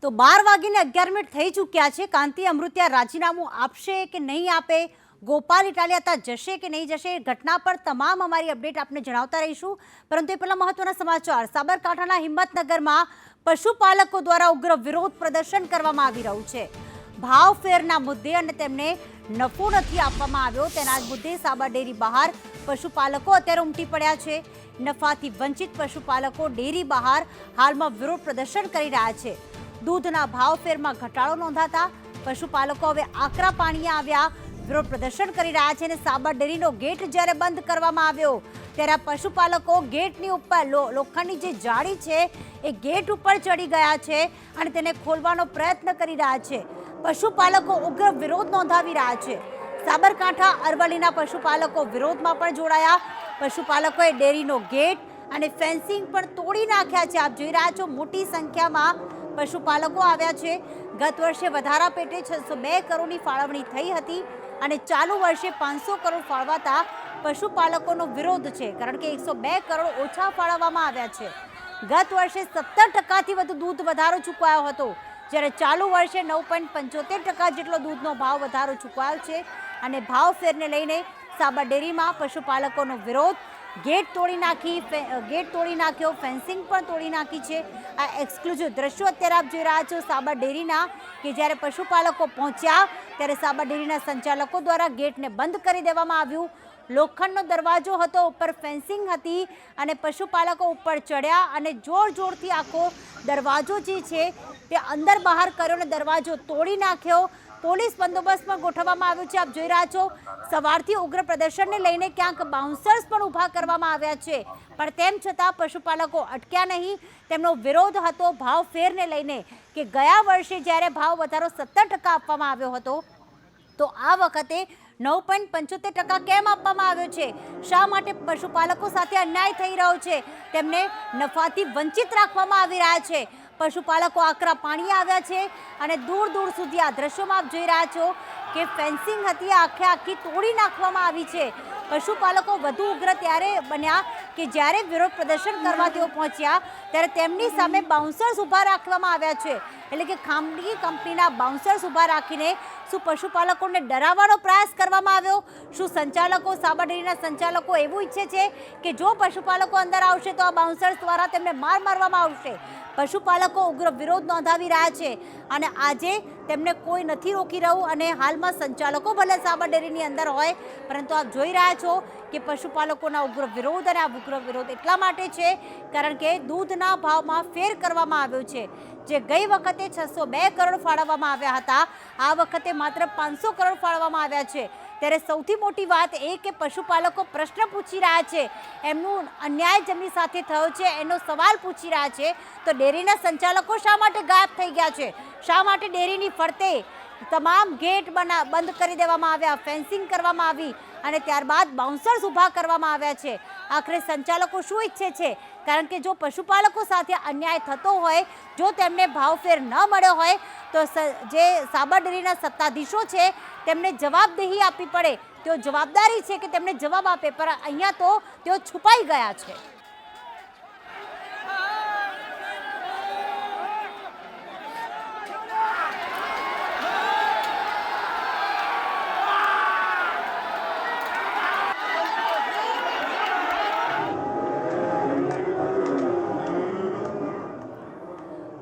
તો 12:11 થઈ ચૂક્યા છે। કાંતિ અમૃતિયા રાજીનામું આપશે કે નહીં આપે, ગોપાલ ઇટાલિયા જશે કે નહીં જશે, ઘટના પર તમામ અમારી અપડેટ આપને જણાવતા રહીશું। પરંતુ એ પહેલા મહત્વના સમાચાર। સાબરકાંઠાના હિંમતનગરમાં પશુપાલકો દ્વારા ઉગ્ર વિરોધ પ્રદર્શન કરવામાં આવી રહ્યું છે। ભાવ ફેરના મુદ્દે અને તેમને નફો નથી આપવામાં આવ્યો તેના જ મુદ્દે સાબર ડેરી બહાર પશુપાલકો અત્યારે ઉમટી પડ્યા છે। નફાથી વંચિત પશુપાલકો ડેરી બહાર હાલમાં વિરોધ પ્રદર્શન કરી રહ્યા છે। दूधना भाव फेर में घटाड़ो नोंधाता पशुपालको हवे आकरा पाणीए आव्या विरोध प्रदर्शन करी रह्या छे। साबर डेरीनो गेट ज्यारे बंद करवामां आव्यो त्यारे पशुपालको गेटनी उपर लोखंडनी जे जाળી छे ए गेट उपर चढ़ी गया छे अने तेने खोलवानो प्रयत्न करी रह्या छे। पशुपालको उग्र विरोध नोंधावी रह्या छे। साबरकांठा अरवल्लीना पशुपालको विरोधमां पण जोड़ाया। पशुपालकोए डेरीनो गेट अने फेन्सिंग पण तोड़ी नाख्या छे। आप जोई रह्या छो मोटी संख्यामां पशुपालको आव्या छे। गत वर्षे वधारा पेटे 602 करोड़नी फाळवणी थई हती अने चालू वर्षे 500 करोड़ फाळवाता पशुपालकोनो विरोध छे, कारण के 102 करोड़ ओछा फाळववामां आव्या छे। गत वर्षे 17% वधु दूध वधारो चूकवायो हतो, ज्यारे चालू वर्षे 9.75% जेटलो दूधनो भाव वधारो चूकवायो छे। अने भाव फेरने लईने साबर डेरीमां पशुपालकोनो विरोध। गेट तोड़ी नाख्यो, फेन्सिंग पण तोड़ी नाखी छे। आ एक्सक्लूसिव दृश्यो अत्यारे आप जोई रह्या छो साबर डेरीना के ज्यारे पशुपालको पहोंच्या त्यारे साबर डेरीना संचालको द्वारा गेटने बंद करी देवामां आव्युं। लोखंडनो दरवाजो हतो, उपर फेन्सिंग हती अने पशुपालको उपर चढ़्या अने जोर जोरथी आखो दरवाजो जे छे ते अंदर बहार कर्यो अने दरवाजो तोड़ी नाख्यो। पोलीस बंदोबस्त पण गोठववामां आव्यो छे। आप जोई रह्या छो सवारथी उग्र प्रदर्शनने लईने क्यांक बाउंसर्स पण ऊभा करवामां आव्या छे, पण तेम छतां पशुपालको अटक्या नहीं। तेमनो विरोध हतो भाव फेरने लईने के गया वर्षे ज्यारे भाव वधारो 17% आपवामां आव्यो हतो तो आ वखते 9.75% केम आपवामां आव्यो छे? शा माटे पशुपालको साथे अन्याय थई रह्यो छे? तेमने नफाथी वंचित राखवामां आवी रह्या छे। पशुपालको आकरा पाणी आव्या छे अने दूर दूर सुधी आ दृश्योमां आप जोई रह्या छो के फेन्सिंग हती आखे आखी तोड़ी नाखवामां आवी छे। पशुपालको वधु उग्र त्यारे बन्या के ज्यारे विरोध प्रदर्शन करवा तेओ पहोंच्या त्यारे तेमनी सामे बाउंसर्स ऊभा राखवामां आव्या छे। एटले के खामगी कंपनीना बाउंसर्स ऊभा राखीने शुं पशुपालकोने डरावવાનો प्रयास करवामां આવ્યો? શું સંચાલકો સાબર ડેરીના સંચાલકો એવું ઈચ્છે છે કે જો પશુપાલકો અંદર આવશે તો આ બાઉન્સર્સ દ્વારા તેમને માર મારવામાં આવશે? પશુપાલકો ઉગ્ર વિરોધ નોંધાવી રહ્યા છે અને આજે તેમને કોઈ નથી રોકી રહ્યું અને હાલમાં સંચાલકો ભલે સાબર ડેરીની અંદર હોય પરંતુ આપ જોઈ રહ્યા છો કે પશુપાલકોના ઉગ્ર વિરોધ અને આ ઉગ્ર વિરોધ એટલા માટે છે કારણ કે દૂધના ભાવમાં ફેર કરવામાં આવ્યો છે। જે ગઈ વખતે 602 કરોડ ફાળવવામાં આવ્યા હતા, આ વખતે માત્ર 500 કરોડ ફાળવવામાં આવ્યા છે। ત્યારે સૌથી મોટી વાત એ કે પશુપાલકો પ્રશ્ન પૂછી રહ્યા છે, એમનું અન્યાય જેમની સાથે થયો છે એનો સવાલ પૂછી રહ્યા છે। તો ડેરીના સંચાલકો શા માટે ગાયબ થઈ ગયા છે? શા માટે ડેરીની ફરતે તમામ ગેટ બંધ કરી દેવામાં આવ્યા, ફેન્સિંગ કરવામાં આવી અને ત્યારબાદ બાઉન્સર્સ ઊભા કરવામાં આવ્યા છે? આખરે સંચાલકો શું ઈચ્છે છે? કારણ કે જો પશુપાલકો સાથે અન્યાય થતો હોય, જો તેમને ભાવફેર ન મળ્યો હોય તો જે સાબર ડેરીના સત્તાધીશો છે તેમને જવાબદેહી આપવી પડે। તેઓ જવાબદારી છે કે તેમને જવાબ આપે, પણ અહીંયા તો તેઓ છુપાઈ ગયા છે।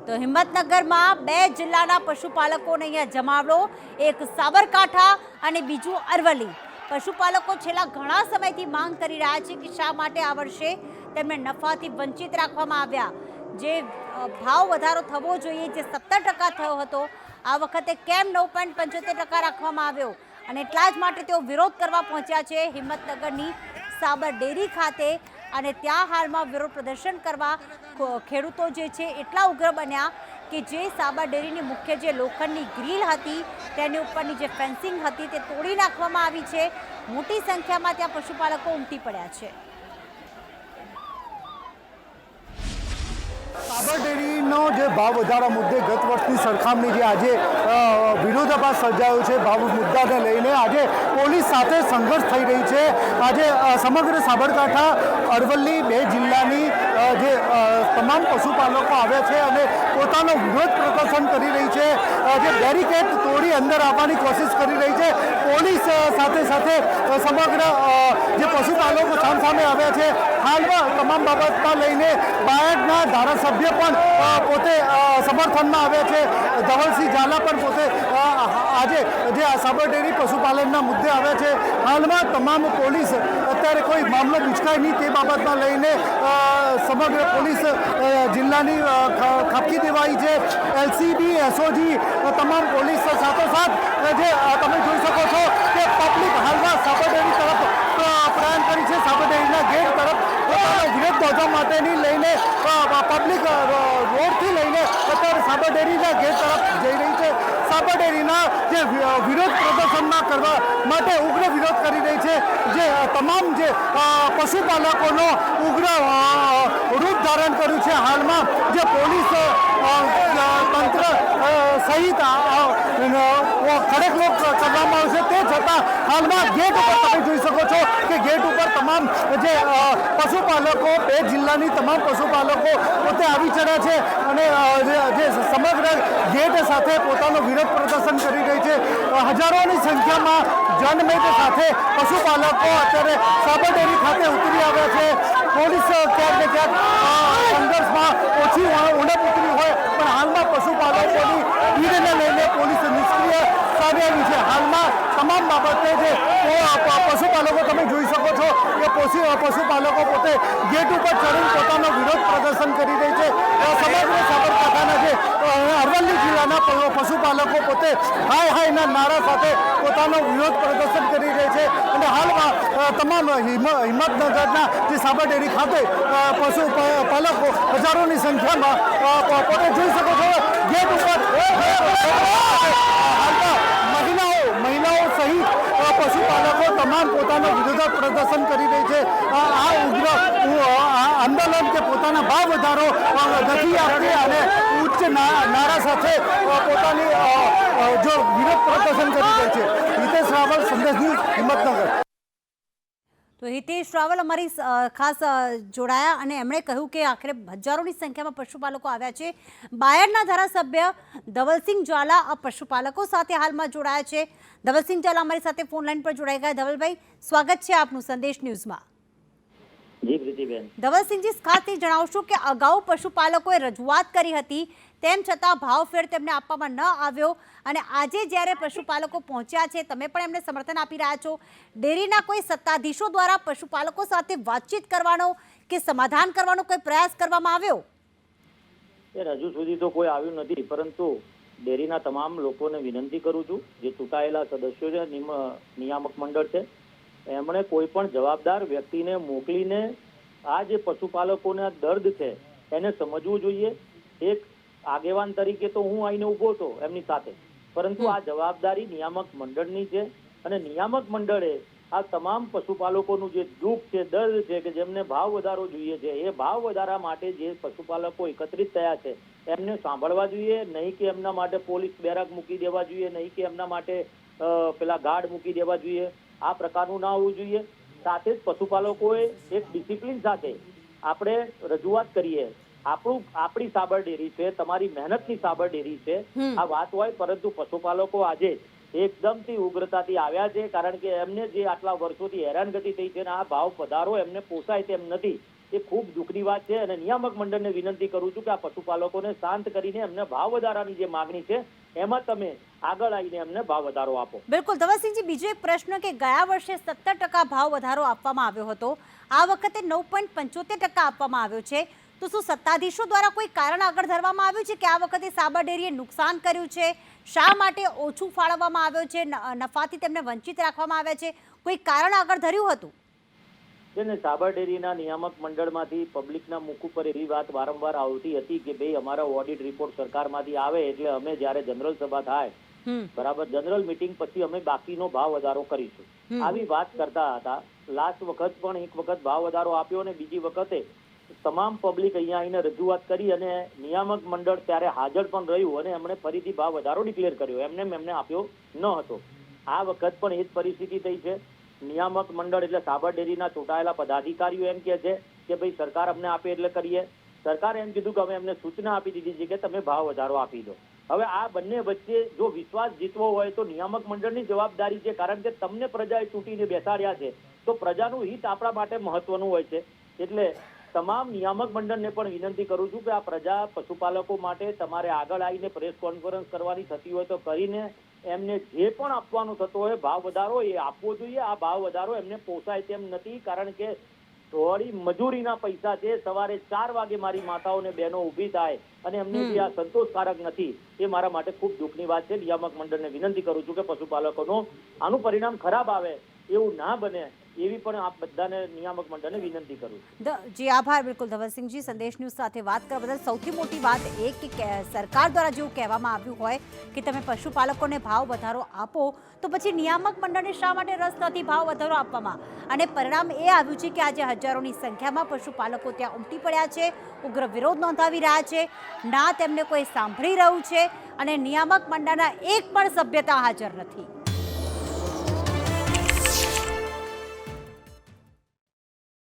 तो हिम्मतनगरमां 2 जिल्लाना पशुपालकोने अहींया जमावड़ो, एक साबरकांठा अने बीजू अरवल्ली। पशुपालको छेल्ला घणा समयथी मांग करी रह्या छे के शा माटे आ वर्षे तेमने नफाथी वंचित राखवामां आव्या। जे भाव वधारो थवो जोईए, जे 17% थयो हतो, आ वखते केम 9.75% राखवामां आव्यो अने એટલા જ માટે તેઓ વિરોધ કરવા પહોંચ્યા છે હિંમતનગરની સાબર ડેરી ખાતે અને ત્યાં હાલમાં વિરોધ પ્રદર્શન કરવા ખેડૂતો જે છે એટલા ઉગ્ર બન્યા કે જે સાબર ડેરીની મુખ્ય જે લોખંડની ગ્રીલ હતી તેની ઉપરની જે ફેન્સિંગ હતી તે તોડી નાખવામાં આવી છે। મોટી સંખ્યામાં ત્યાં પશુપાલકો ઉમટી પડ્યા છે। સાબર ડેરીનો જે ભાવ વધારા મુદ્દે ગત વર્ષની સરખામણી જે આજે વિરોધાભાસ સર્જાયો છે ભાવ મુદ્દાને લઈને આજે પોલીસ સાથે સંઘર્ષ થઈ રહી છે। આજે સમગ્ર સાબરકાંઠા અરવલ્લી 2 જિલ્લાની જે તમામ પશુપાલકો આવ્યા છે અને પોતાનો વિરોધ પ્રદર્શન કરી રહી છે, જે બેરિકેડ તોડી અંદર આવવાની કોશિશ કરી રહી છે. પોલીસ સાથે સાથે સમગ્ર જે પશુપાલકો સામસામે આવ્યા છે. હાલમાં તમામ બાબતમાં લઈને બાયડના ધારાસભ્ય પણ પોતે સમર્થનમાં આવ્યા છે. ધવલસિંહ ઝાલા પણ પોતે આજે જે આ સાબર ડેરી પશુપાલનના મુદ્દે આવ્યા છે. હાલમાં તમામ પોલીસ અત્યારે કોઈ મામલો ઉચકાય નહીં તે બાબતમાં લઈને સમગ્ર પોલીસ જિલ્લાની ખાપકી દેવાઈ છે. એલસીબી, એસઓજી તમામ પોલીસ સાથોસાથ જે તમે જોઈ શકો છો કે પબ્લિક હાલમાં સાબર ડેરી તરફ પ્રયાણ કરી છે. સાબર ડેરીના ગેટ તરફ પોતાનો વિરોધ નોંધવા માટેની લઈને પબ્લિક રોડથી લઈને અત્યારે સાબર ડેરીના ગેટ તરફ જઈ રહી છે. સાબર ડેરીના જે વિરોધ પ્રદર્શનમાં કરવા માટે ઉગ્ર વિરોધ કરી રહી છે. જે તમામ જે પશુપાલકોનો ઉગ્ર રૂપ ધારણ કર્યું છે. હાલમાં જે પોલીસ તંત્ર સહિત ખડેકલોક કરવામાં આવશે તે છતાં હાલમાં ગેટ ઉપર તમે જોઈ શકો છો કે ગેટ ઉપર તમામ જે પશુપાલકો બે જિલ્લાની તમામ પશુપાલકો પોતે આવી ચડ્યા છે અને જે સમગ્ર ગેટ સાથે પોતાનો વિરોધ પ્રદર્શન કરી રહી છે. હજારોની સંખ્યામાં જનમેદ સાથે પશુપાલકો અત્યારે સાબર ડેરી ખાતે ઉતરી આવ્યા છે. પોલીસ ક્યાંક ને ક્યાંક સંઘર્ષમાં ઓછી ઉણપ ઉતરી હોય પણ હાલમાં પશુપાલકોની ભીડને લઈને પોલીસ નિષ્ક્રિય સામે આવી છે. હાલમાં તમામ બાબતે જે પશુપાલકો તમે જોઈ શકો છો કે પશુપાલકો પોતે ગેટ ઉપર ચડીને પોતાનો વિરોધ પ્રદર્શન કરી રહી છે. સમગ્ર સાબરકાંઠાના જે અરવલ્લી જિલ્લાના પશુપાલકો પોતે હાય હાયના નારા સાથે પોતાનો વિરોધ પ્રદર્શન કરી રહી છે અને હાલમાં તમામ હિંમતનગરના જે સાબર ડેરી ખાતે પશુપાલકો હજારોની સંખ્યામાં પોતે જોઈ શકો છો ગેટ ઉપર હાલમાં મહિલાઓ સહિત પશુપાલકો તમામ પોતાનો વિરોધ પ્રદર્શન કરી રહી છે. આ ઉગ્ર આંદોલન કે પોતાના ભાવ વધારો નથી આપતી અને ઉચ્ચ નારા સાથે પોતાની જો વિરોધ પ્રદર્શન કરી રહી છે. હિતેશ રાવલ, સંદેશ ન્યૂઝ, હિંમતનગર. તો હિતેશ રાવલ અમારી ખાસ જોડાયા અને એમણે કહ્યું કે આખરે હજારોની સંખ્યામાં પશુપાલકો આવ્યા છે. બાયડના ધારાસભ્ય ધવલસિંહ ઝાલા આ પશુપાલકો સાથે હાલમાં જોડાયા છે. ધવલસિંહ ઝાલા અમારી સાથે ફોન લાઈન પર જોડાઈ ગયા. ધવલભાઈ, સ્વાગત છે આપનું સંદેશ ન્યૂઝમાં. જી પ્રીતિબેન. ધવલસિંહજી, ખાસ જણાવશો કે અગાઉ પશુપાલકોએ રજૂઆત કરી હતી તેમ છતાં ભાવફેર તેમને આપવામાં ન આવ્યો અને આજે જ્યારે પશુપાલકો પહોંચ્યા છે તમે પણ એમને સમર્થન આપી રહ્યા છો. ડેરીના કોઈ સત્તાધીશો દ્વારા પશુપાલકો સાથે વાતચીત કરવાનો કે સમાધાન કરવાનો કોઈ પ્રયાસ કરવામાં આવ્યો? હજુ સુધી તો કોઈ આવ્યું નથી, પરંતુ ડેરીના તમામ લોકોને વિનંતી કરું છું, જે ચૂંટાયેલા સદસ્યો છે, નિયામક મંડળ છે, એમણે કોઈ પણ જવાબદાર વ્યક્તિને મોકલીને આ જે પશુપાલકોના દર્દ છે એને સમજવું જોઈએ. એક આગેવાન તરીકે તો હું આવીને ઊભો હતો એમની સાથે, પરંતુ આ જવાબદારી નિયામક મંડળની છે અને નિયામક મંડળે આ તમામ પશુપાલકોનું જે દુઃખ છે, દર્દ છે, કે જેમને ભાવ વધારો જોઈએ છે, એ ભાવ વધારા માટે જે પશુપાલકો એકત્રિત થયા છે એમને સાંભળવા જોઈએ. નહીં કે એમના માટે પોલીસ બેરક મૂકી દેવા જોઈએ, નહીં કે એમના માટે પેલા ગાર્ડ મૂકી દેવા જોઈએ. આ પ્રકારનું ના હોવું જોઈએ. સાથે જ પશુપાલકોએ એક ડિસિપ્લિન સાથે આપણે રજૂઆત કરીએ. આપણી સાબર ડેરી છે, તમારી મહેનતની સાબર ડેરી છે, આ વાત હોય, પરંતુ પશુપાલકો આજે એકદમથી ઉગ્રતાથી આવ્યા છે, કારણ કે એમને જે આટલા વર્ષોથી હેરાનગતિ થઈ છે ને આ ભાવ વધારો એમને પોસાય તેમ નથી. એ ખૂબ દુઃખની વાત છે અને નિયામક મંડળને વિનંતી કરું છું કે આ પશુપાલકોને શાંત કરીને એમને ભાવ વધારાની જે માગણી છે એમાં તમે આગળ આવીને એમને ભાવ વધારો આપો. બિલકુલ ધવલસિંહજી, બીજો એક પ્રશ્ન કે ગયા વર્ષે 17% ભાવ વધારો આપવામાં આવ્યો હતો, આ વખતે 9.75% આપવામાં આવ્યો છે. તો શું સત્તાધીશો દ્વારા કોઈ કારણ આગળ ધરવામાં આવ્યું છે કે આ વખતે સાબર ડેરીએ નુકસાન કર્યું છે? શા માટે ઓછું ફાળવવામાં આવ્યું છે? નફાથી તેમને વંચિત રાખવામાં આવ્યા છે? કોઈ કારણ આગળ ધર્યું હતું? જેને સાબર ડેરીના નિયામક મંડળમાંથી પબ્લિકના મુખ ઉપર એવી વાત વારંવાર આવતી હતી કે ભાઈ અમારા ઓડિટ રિપોર્ટ સરકારમાંથી આવે એટલે અમે જ્યારે જનરલ સભા થાય, બરાબર, જનરલ મીટિંગ પછી અમે બાકીનો ભાવ વધારો કરીશું, આવી વાત કરતા હતા. લાસ્ટ વખત પણ એક વખત ભાવ વધારો આપ્યો અને બીજી વખતે તમામ પબ્લિક અહીંયા આવીને રજૂઆત કરી અને નિયામક મંડળ ત્યારે હાજર પણ રહ્યું અને એમણે ફરીથી ભાવ વધારો ડિક્લેર કર્યો. એમને આપ્યો ન હતો. આ વખત પણ એ જ પરિસ્થિતિ થઈ છે. નિયામક મંડળ એટલે સાબર ડેરીના ચૂંટાયેલા પદાધિકારીઓ એમ કહે છે કે ભાઈ સરકાર અમને આપે એટલે કરીએ. સરકારે એમ કીધું કે અમે એમને સૂચના આપી દીધી છે કે તમે ભાવ વધારો આપી દો. હવે આ બંને વચ્ચે જો વિશ્વાસ જીતવો હોય તો નિયામક મંડળની જવાબદારી છે, કારણ કે તમને પ્રજાએ ચૂંટીને બેસાડ્યા છે તો પ્રજાનું હિત આપણા માટે મહત્વનું હોય છે. એટલે તમામ નિયામક મંડળને પણ વિનંતી કરું છું કે આ પ્રજા પશુપાલકો માટે તમારે આગળ આવીને પ્રેસ કોન્ફરન્સ કરવાની થતી હોય તો કરીને એમને જે પણ આપવાનું થતો હોય ભાવ વધારો એ આપવો જોઈએ. આ ભાવ વધારો એમને પોસાય તેમ નથી, કારણ કે થોડી મજૂરીના પૈસા છે. સવારે 4 વાગે મારી માતાઓ ને બહેનો ઊભી થાય અને એમને જે આ સંતોષકારક નથી એ મારા માટે ખૂબ દુઃખની વાત છે. નિયામક મંડળને વિનંતી કરું છું કે પશુપાલકોનું આનું પરિણામ ખરાબ આવે એવું ના બને એવી પણ આપ બધાને નિયામક મંડળને વિનંતી કરું છું. જી આભાર. બિલકુલ ધવલસિંહજી, સંદેશ ન્યૂઝ સાથે વાત કરવા બદલ. સૌથી મોટી વાત એ કે સરકાર દ્વારા જેવું કહેવામાં આવ્યું હોય કે તમે પશુપાલકોને ભાવ વધારો આપો તો પછી નિયામક મંડળને શા માટે રસ નથી ભાવ વધારો આપવામાં? અને પરિણામ એ આવ્યું છે કે આજે હજારોની સંખ્યામાં પશુપાલકો ત્યાં ઉમટી પડ્યા છે, ઉગ્ર વિરોધ નોંધાવી રહ્યા છે, ના તેમને કોઈ સાંભળી રહ્યું છે અને નિયામક મંડળના એક પણ સભ્યતા હાજર નથી.